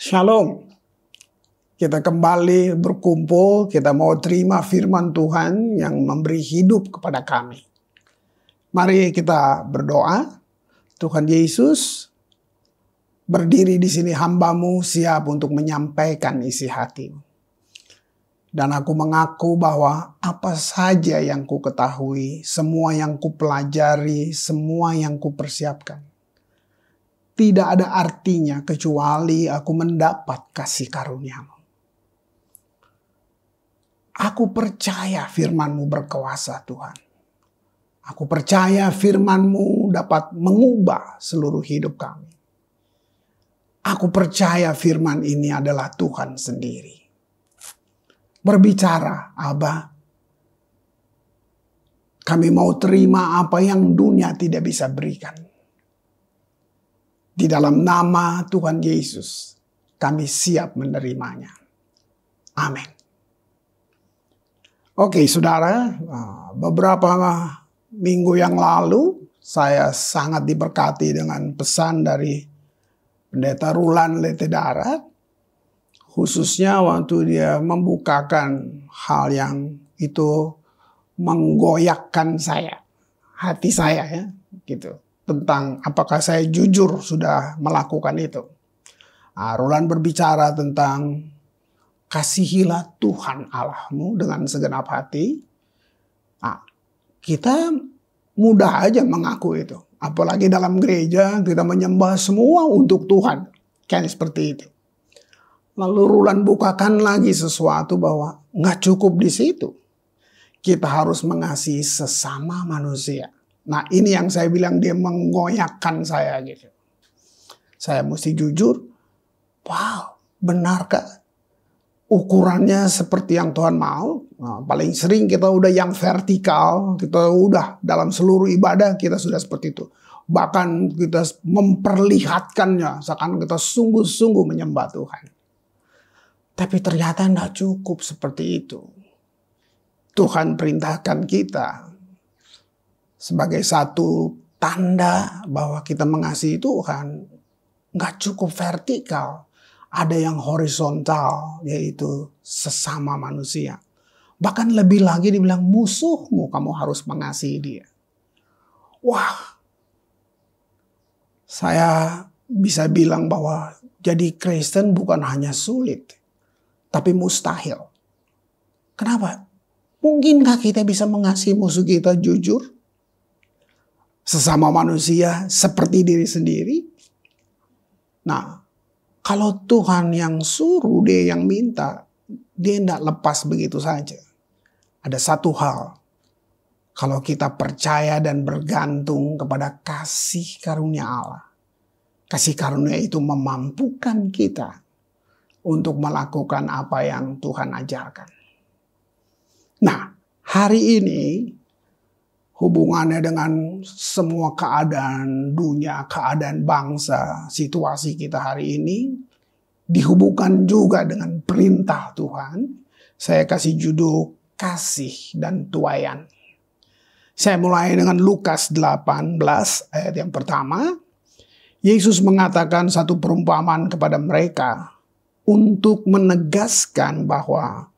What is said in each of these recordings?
Shalom. Kita kembali berkumpul, kita mau terima firman Tuhan yang memberi hidup kepada kami. Mari kita berdoa. Tuhan Yesus, berdiri di sini hamba-Mu siap untuk menyampaikan isi hati-Mu. Dan aku mengaku bahwa apa saja yang ku ketahui, semua yang ku pelajari, semua yang ku persiapkan, tidak ada artinya kecuali aku mendapat kasih karunia-Mu. Aku percaya firman-Mu berkuasa, Tuhan. Aku percaya firman-Mu dapat mengubah seluruh hidup kami. Aku percaya firman ini adalah Tuhan sendiri. Berbicara, Aba. Kami mau terima apa yang dunia tidak bisa berikan. Di dalam nama Tuhan Yesus, kami siap menerimanya. Amin. Oke, saudara, beberapa minggu yang lalu saya sangat diberkati dengan pesan dari Pendeta Rulan Letedara, khususnya waktu dia membukakan hal yang itu menggoyakkan saya, hati saya ya, gitu. Tentang apakah saya jujur sudah melakukan itu. Rulan berbicara tentang kasihilah Tuhan Allahmu dengan segenap hati. Kita mudah aja mengaku itu. Apalagi dalam gereja kita menyembah semua untuk Tuhan. Kan seperti itu. Lalu Rulan bukakan lagi sesuatu bahwa nggak cukup di situ. Kita harus mengasihi sesama manusia. Nah, ini yang saya bilang dia menggoyakkan saya gitu. Saya mesti jujur, wow, benarkah ukurannya seperti yang Tuhan mau? Nah, paling sering kita udah yang vertikal, kita udah dalam seluruh ibadah kita sudah seperti itu. Bahkan kita memperlihatkannya, seakan kita sungguh-sungguh menyembah Tuhan. Tapi ternyata tidak cukup seperti itu. Tuhan perintahkan kita sebagai satu tanda bahwa kita mengasihi Tuhan, nggak cukup vertikal. Ada yang horizontal, yaitu sesama manusia. Bahkan lebih lagi dibilang musuhmu, kamu harus mengasihi dia. Wah, saya bisa bilang bahwa jadi Kristen bukan hanya sulit, tapi mustahil. Kenapa? Mungkinkah kita bisa mengasihi musuh kita jujur? Sesama manusia seperti diri sendiri. Nah, kalau Tuhan yang suruh, dia yang minta, dia tidak lepas begitu saja. Ada satu hal, kalau kita percaya dan bergantung kepada kasih karunia Allah, kasih karunia itu memampukan kita untuk melakukan apa yang Tuhan ajarkan. Nah, hari ini hubungannya dengan semua keadaan dunia, keadaan bangsa, situasi kita hari ini dihubungkan juga dengan perintah Tuhan. Saya kasih judul kasih dan tuaian. Saya mulai dengan Lukas 18 ayat yang pertama. Yesus mengatakan satu perumpamaan kepada mereka untuk menegaskan bahwa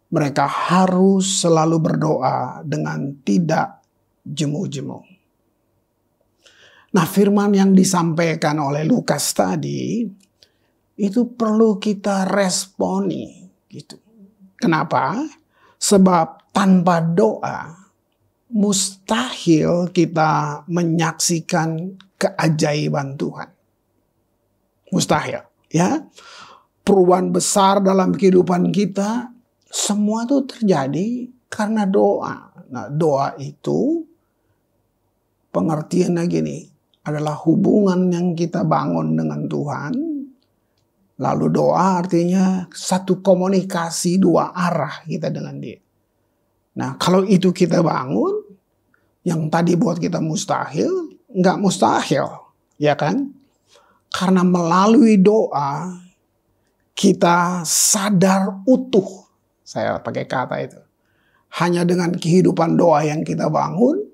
mereka harus selalu berdoa dengan tidak jemu-jemu. Nah, firman yang disampaikan oleh Lukas tadi itu perlu kita responi gitu. Kenapa? Sebab tanpa doa mustahil kita menyaksikan keajaiban Tuhan. Mustahil, ya. Perubahan besar dalam kehidupan kita semua itu terjadi karena doa. Nah, doa itu pengertiannya gini, adalah hubungan yang kita bangun dengan Tuhan. Lalu doa artinya satu komunikasi dua arah kita dengan dia. Nah, kalau itu kita bangun, yang tadi buat kita mustahil, nggak mustahil, ya kan? Karena melalui doa, kita sadar utuh. Saya pakai kata itu. Hanya dengan kehidupan doa yang kita bangun,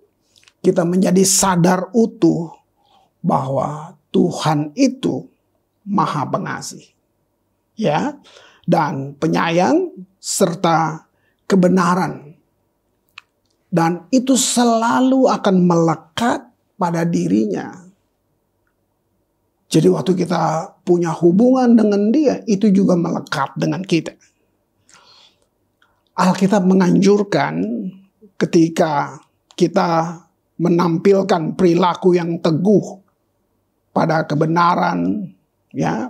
kita menjadi sadar utuh bahwa Tuhan itu Maha Pengasih. ya, dan penyayang serta kebenaran. Dan itu selalu akan melekat pada dirinya. Jadi waktu kita punya hubungan dengan dia, itu juga melekat dengan kita. Alkitab menganjurkan ketika kita menampilkan perilaku yang teguh pada kebenaran, ya.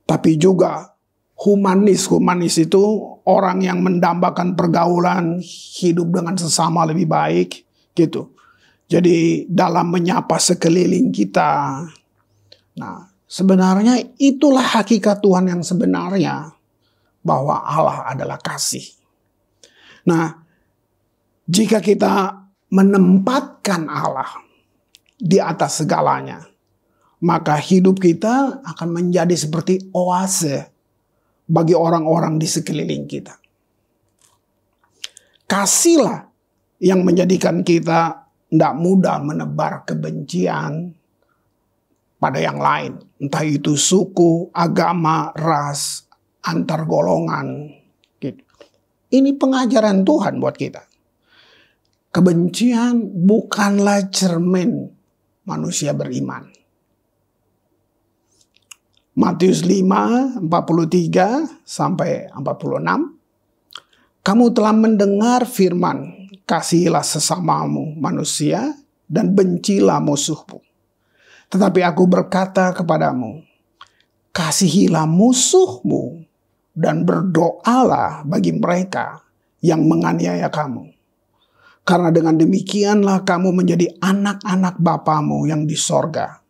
Tapi juga humanis. Humanis itu orang yang mendambakan pergaulan, hidup dengan sesama lebih baik, gitu. Jadi dalam menyapa sekeliling kita. Nah, sebenarnya itulah hakikat Tuhan yang sebenarnya, bahwa Allah adalah kasih. Nah, jika kita menempatkan Allah di atas segalanya, maka hidup kita akan menjadi seperti oase bagi orang-orang di sekeliling kita. Kasihlah yang menjadikan kita tidak mudah menebar kebencian pada yang lain. Entah itu suku, agama, ras, antar golongan. Gitu. Ini pengajaran Tuhan buat kita. Kebencian bukanlah cermin manusia beriman. Matius 5, 43 sampai 46. Kamu telah mendengar firman, kasihilah sesamamu manusia dan bencilah musuhmu. Tetapi aku berkata kepadamu, kasihilah musuhmu dan berdoalah bagi mereka yang menganiaya kamu. Karena dengan demikianlah kamu menjadi anak-anak Bapamu yang di sorga,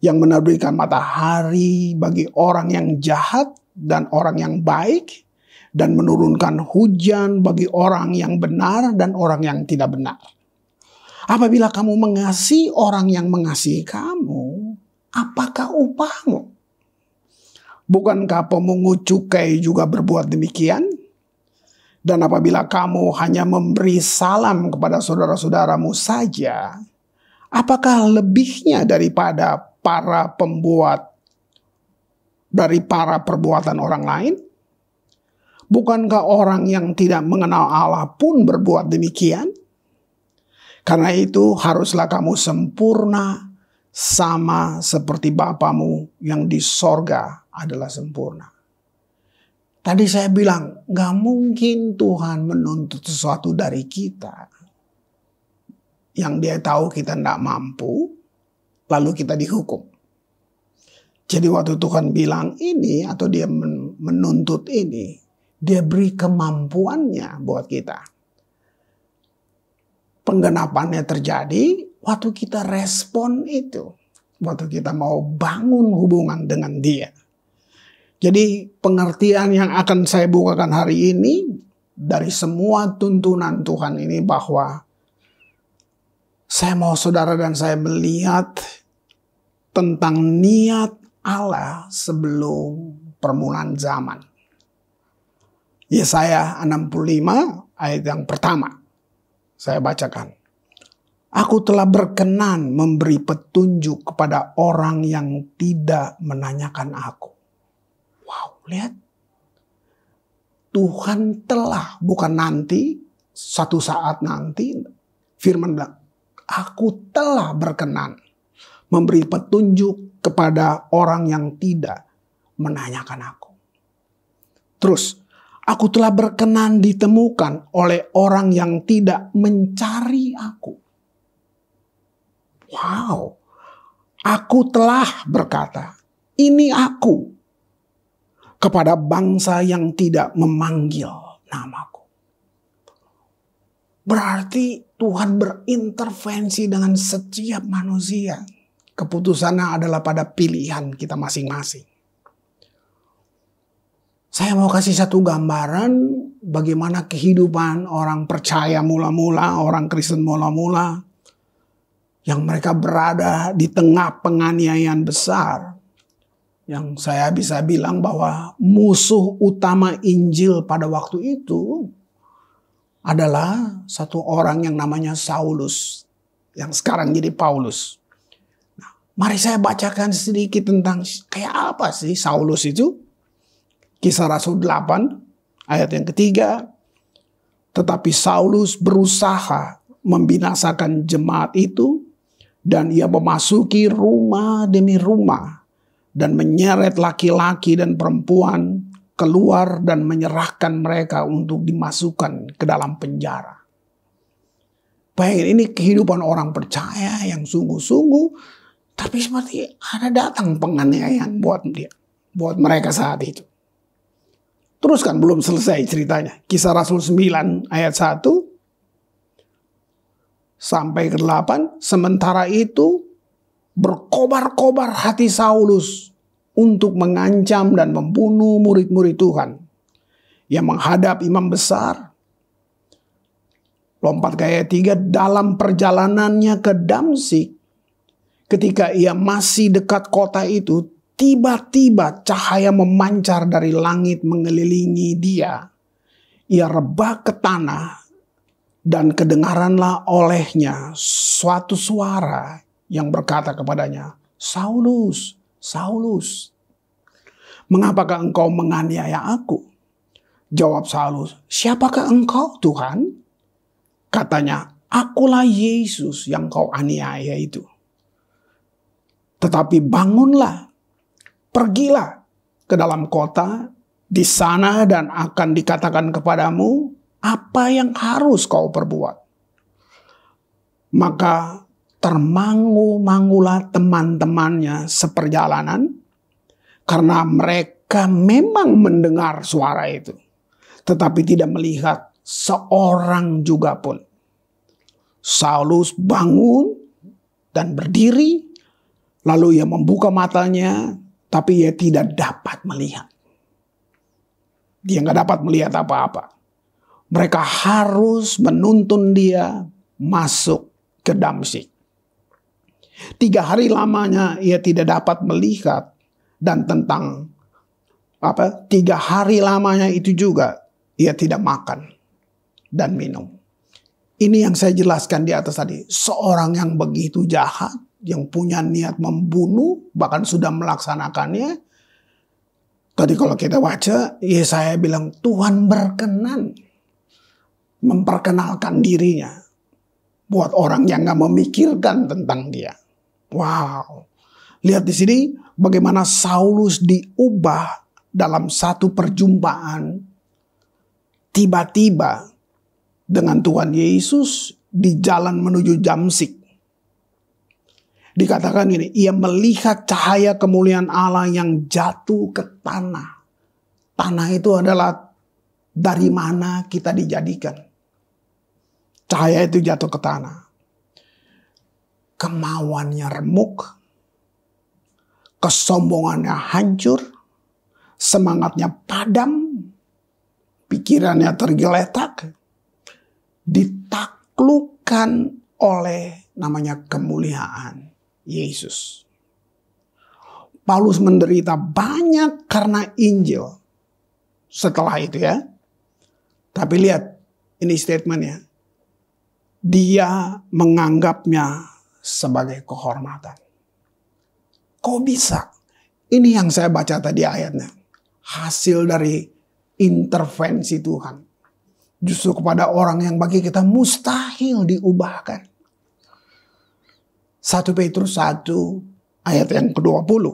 yang menerbitkan matahari bagi orang yang jahat dan orang yang baik, dan menurunkan hujan bagi orang yang benar dan orang yang tidak benar. Apabila kamu mengasihi orang yang mengasihi kamu, apakah upahmu? Bukankah pemungut cukai juga berbuat demikian? Dan apabila kamu hanya memberi salam kepada saudara-saudaramu saja, apakah lebihnya daripada para perbuatan orang lain? Bukankah orang yang tidak mengenal Allah pun berbuat demikian? Karena itu haruslah kamu sempurna sama seperti Bapamu yang di sorga adalah sempurna. Tadi saya bilang, gak mungkin Tuhan menuntut sesuatu dari kita yang dia tahu kita tidak mampu, lalu kita dihukum. Jadi waktu Tuhan bilang ini atau dia menuntut ini, dia beri kemampuannya buat kita. Penggenapannya terjadi waktu kita respon itu. Waktu kita mau bangun hubungan dengan dia. Jadi pengertian yang akan saya bukakan hari ini dari semua tuntunan Tuhan ini bahwa saya mau saudara dan saya melihat tentang niat Allah sebelum permulaan zaman. Yesaya 65 ayat yang pertama. Saya bacakan. Aku telah berkenan memberi petunjuk kepada orang yang tidak menanyakan aku. Wow, lihat. Tuhan telah, bukan nanti, satu saat nanti. Firman bilang, aku telah berkenan memberi petunjuk kepada orang yang tidak menanyakan aku. Terus, aku telah berkenan ditemukan oleh orang yang tidak mencari aku. Wow, aku telah berkata, ini aku. Kepada bangsa yang tidak memanggil namaku. Berarti Tuhan berintervensi dengan setiap manusia. Keputusannya adalah pada pilihan kita masing-masing. Saya mau kasih satu gambaran bagaimana kehidupan orang percaya mula-mula, orang Kristen mula-mula. Yang mereka berada di tengah penganiayaan besar. Yang saya bisa bilang bahwa musuh utama Injil pada waktu itu adalah satu orang yang namanya Saulus. Yang sekarang jadi Paulus. Nah, Mari saya bacakan sedikit tentang kayak apa sih Saulus itu. Kisah Rasul 8 ayat yang ketiga. Tetapi Saulus berusaha membinasakan jemaat itu, dan ia memasuki rumah demi rumah dan menyeret laki-laki dan perempuan keluar dan menyerahkan mereka untuk dimasukkan ke dalam penjara. Baik, ini kehidupan orang percaya yang sungguh-sungguh, tapi seperti ada datang penganiayaan buat mereka saat itu. Terus kan belum selesai ceritanya. Kisah Rasul 9 ayat 1 sampai ke 8. Sementara itu berkobar-kobar hati Saulus untuk mengancam dan membunuh murid-murid Tuhan yang menghadap imam besar. Lompat ke ayat 3. Dalam perjalanannya ke Damsyik, ketika ia masih dekat kota itu, tiba-tiba cahaya memancar dari langit mengelilingi dia. Ia rebah ke tanah dan kedengaranlah olehnya suatu suara yang berkata kepadanya, Saulus, Saulus, mengapakah engkau menganiaya aku? Jawab Saulus, siapakah engkau Tuhan? Katanya, akulah Yesus yang kau aniaya itu. Tetapi bangunlah, pergilah ke dalam kota, di sana dan akan dikatakan kepadamu apa yang harus kau perbuat. Maka termangu-mangulah teman-temannya seperjalanan, karena mereka memang mendengar suara itu, tetapi tidak melihat seorang juga pun. Saulus bangun dan berdiri, lalu ia membuka matanya, tapi ia tidak dapat melihat. Dia nggak dapat melihat apa-apa. Mereka harus menuntun dia masuk ke Damsyik. 3 hari lamanya ia tidak dapat melihat, dan tentang 3 hari lamanya itu juga ia tidak makan dan minum. Ini yang saya jelaskan di atas tadi. Seorang yang begitu jahat, yang punya niat membunuh, bahkan sudah melaksanakannya. Tadi kalau kita baca, Yesaya bilang Tuhan berkenan memperkenalkan dirinya buat orang yang gak memikirkan tentang dia. Wow. Lihat di sini bagaimana Saulus diubah dalam satu perjumpaan tiba-tiba dengan Tuhan Yesus di jalan menuju Damsyik. Dikatakan gini, ia melihat cahaya kemuliaan Allah yang jatuh ke tanah. Tanah itu adalah dari mana kita dijadikan. Cahaya itu jatuh ke tanah. Kemauannya remuk. Kesombongannya hancur. Semangatnya padam. Pikirannya tergeletak. Ditaklukkan oleh namanya kemuliaan Yesus. Paulus menderita banyak karena Injil. Setelah itu ya. Tapi lihat ini statementnya. Dia menganggapnya sebagai kehormatan. Kok bisa? Ini yang saya baca tadi ayatnya. Hasil dari intervensi Tuhan. Justru kepada orang yang bagi kita mustahil diubahkan. 1 Petrus 1 ayat yang ke-20.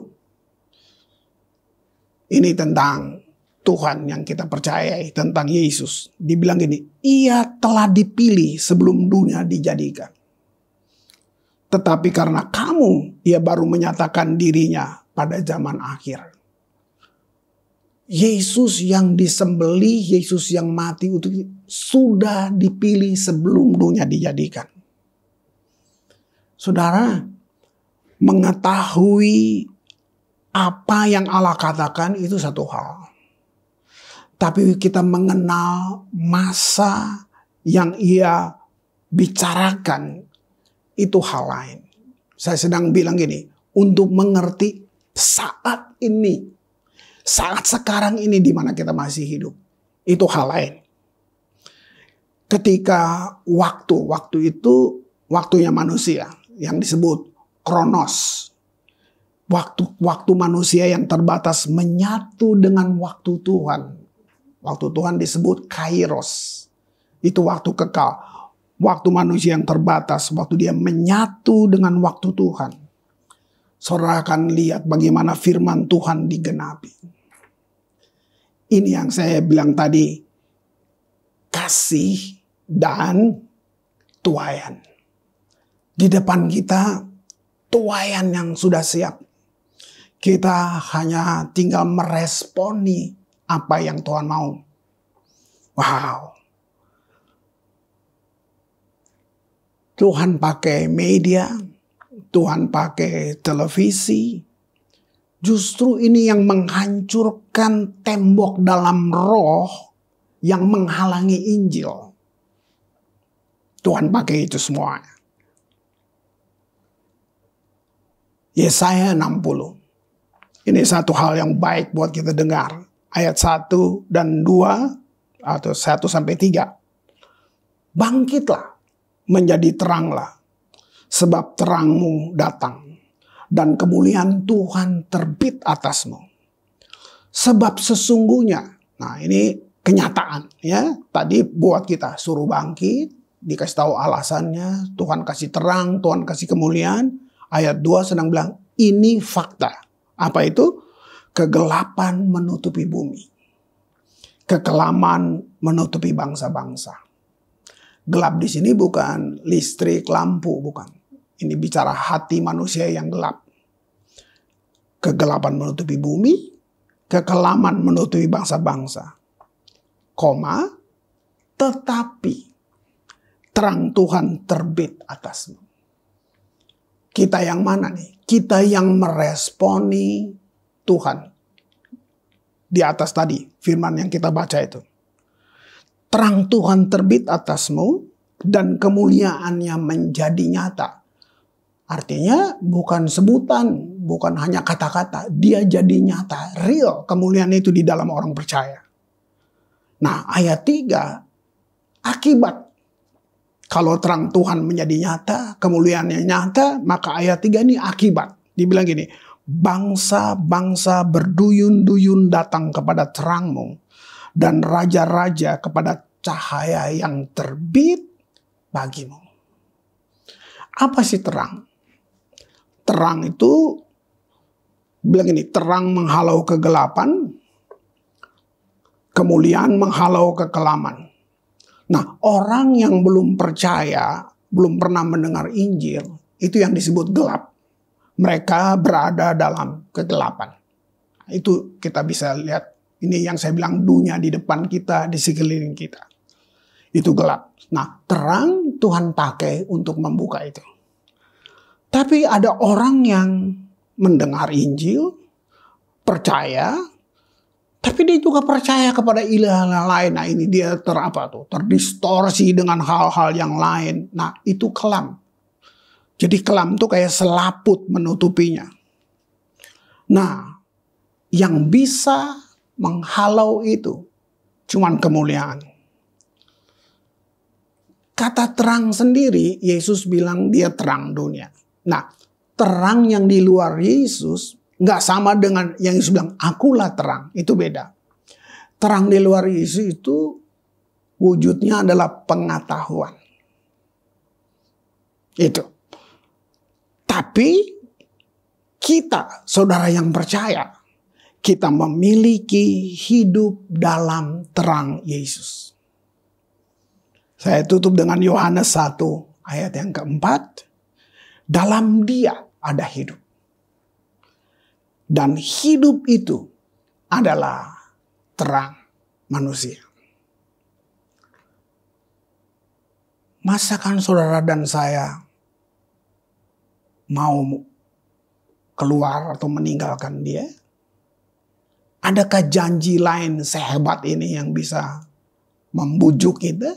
Ini tentang Tuhan yang kita percayai, tentang Yesus. Dibilang gini, ia telah dipilih sebelum dunia dijadikan. Tetapi karena kamu, ia baru menyatakan dirinya pada zaman akhir. Yesus yang disembelih, Yesus yang mati untuk sudah dipilih sebelum dunia dijadikan. Saudara, mengetahui apa yang Allah katakan itu satu hal. Tapi kita mengenal masa yang ia bicarakan itu hal lain. Saya sedang bilang gini, untuk mengerti saat ini, saat sekarang ini di mana kita masih hidup, itu hal lain. Ketika waktu itu waktunya manusia yang disebut kronos. Waktu manusia yang terbatas menyatu dengan waktu Tuhan. Waktu Tuhan disebut kairos. Itu waktu kekal. Waktu manusia yang terbatas, waktu dia menyatu dengan waktu Tuhan. Saudara akan lihat bagaimana firman Tuhan digenapi. Ini yang saya bilang tadi, kasih dan tuaian. Di depan kita, tuaian yang sudah siap. Kita hanya tinggal meresponi apa yang Tuhan mau. Wow. Tuhan pakai media, Tuhan pakai televisi. Justru ini yang menghancurkan tembok dalam roh yang menghalangi Injil. Tuhan pakai itu semua. Yesaya 60. Ini satu hal yang baik buat kita dengar. Ayat 1 dan 2 atau 1 sampai 3. Bangkitlah, menjadi teranglah, sebab terangmu datang dan kemuliaan Tuhan terbit atasmu. Sebab sesungguhnya, nah ini kenyataan ya. Tadi buat kita suruh bangkit, dikasih tahu alasannya, Tuhan kasih terang, Tuhan kasih kemuliaan. Ayat 2 sedang bilang, ini fakta. Apa itu? Kegelapan menutupi bumi. Kekelaman menutupi bangsa-bangsa. Gelap di sini bukan listrik, lampu, bukan. Ini bicara hati manusia yang gelap. Kegelapan menutupi bumi, kekelaman menutupi bangsa-bangsa. Koma, tetapi terang Tuhan terbit atasmu. Kita yang mana nih? Kita yang meresponi Tuhan. Di atas tadi, firman yang kita baca itu. Terang Tuhan terbit atasmu dan kemuliaannya menjadi nyata. Artinya bukan sebutan, bukan hanya kata-kata. Dia jadi nyata, real kemuliaan itu di dalam orang percaya. Nah ayat 3, akibat. Kalau terang Tuhan menjadi nyata, kemuliaannya nyata, maka ayat 3 ini akibat. Dibilang gini, bangsa-bangsa berduyun-duyun datang kepada terangmu, dan raja-raja kepada cahaya yang terbit bagimu. Apa sih terang? Terang itu, bilang ini, terang menghalau kegelapan, kemuliaan menghalau kekelaman. Nah, orang yang belum percaya, belum pernah mendengar Injil, itu yang disebut gelap. Mereka berada dalam kegelapan. Itu kita bisa lihat, ini yang saya bilang dunia di depan kita, di sekeliling kita. Itu gelap. Nah, terang Tuhan pakai untuk membuka itu. Tapi ada orang yang mendengar Injil, percaya, tapi dia juga percaya kepada ilah lain. Nah ini dia terdistorsi dengan hal-hal yang lain. Nah itu kelam. Jadi kelam itu kayak selaput menutupinya. Nah yang bisa menghalau itu cuman kemuliaan. Kata terang sendiri, Yesus bilang dia terang dunia. Nah terang yang di luar Yesus nggak sama dengan yang Yesus bilang, akulah terang. Itu beda. Terang di luar Yesus itu wujudnya adalah pengetahuan. Itu. Tapi kita, saudara yang percaya, kita memiliki hidup dalam terang Yesus. Saya tutup dengan Yohanes 1 ayat yang keempat. Dalam Dia ada hidup. Dan hidup itu adalah terang manusia. Masakan saudara dan saya mau keluar atau meninggalkan dia? Adakah janji lain sehebat ini yang bisa membujuk kita?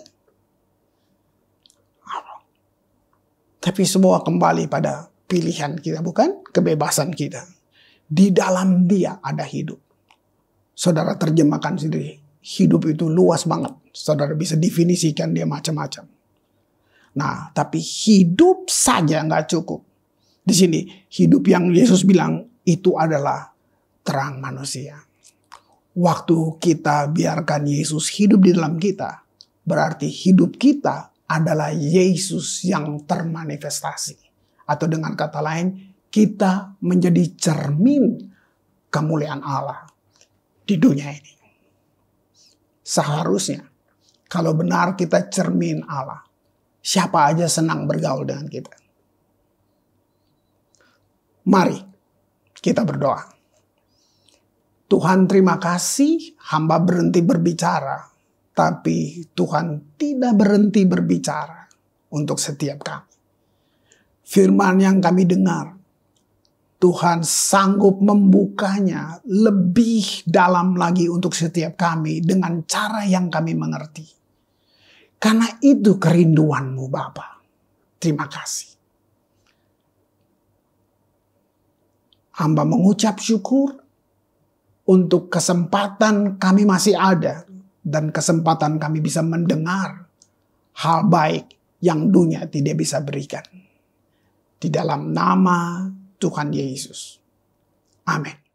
Tapi semua kembali pada pilihan kita, bukan? Kebebasan kita. Di dalam Dia ada hidup. Saudara terjemahkan sendiri. Hidup itu luas banget. Saudara bisa definisikan dia macam-macam. Nah, tapi hidup saja nggak cukup. Di sini, hidup yang Yesus bilang, itu adalah terang manusia. Waktu kita biarkan Yesus hidup di dalam kita, berarti hidup kita adalah Yesus yang termanifestasi. Atau dengan kata lain, kita menjadi cermin kemuliaan Allah di dunia ini. Seharusnya, kalau benar kita cermin Allah, siapa aja senang bergaul dengan kita. Mari kita berdoa. Tuhan, terima kasih hamba berhenti berbicara, tapi Tuhan tidak berhenti berbicara untuk setiap kami. Firman yang kami dengar, Tuhan sanggup membukanya lebih dalam lagi untuk setiap kami dengan cara yang kami mengerti. Karena itu kerinduan-Mu Bapa. Terima kasih. Hamba mengucap syukur untuk kesempatan kami masih ada dan kesempatan kami bisa mendengar hal baik yang dunia tidak bisa berikan. Di dalam nama Tuhan Yesus. Amin.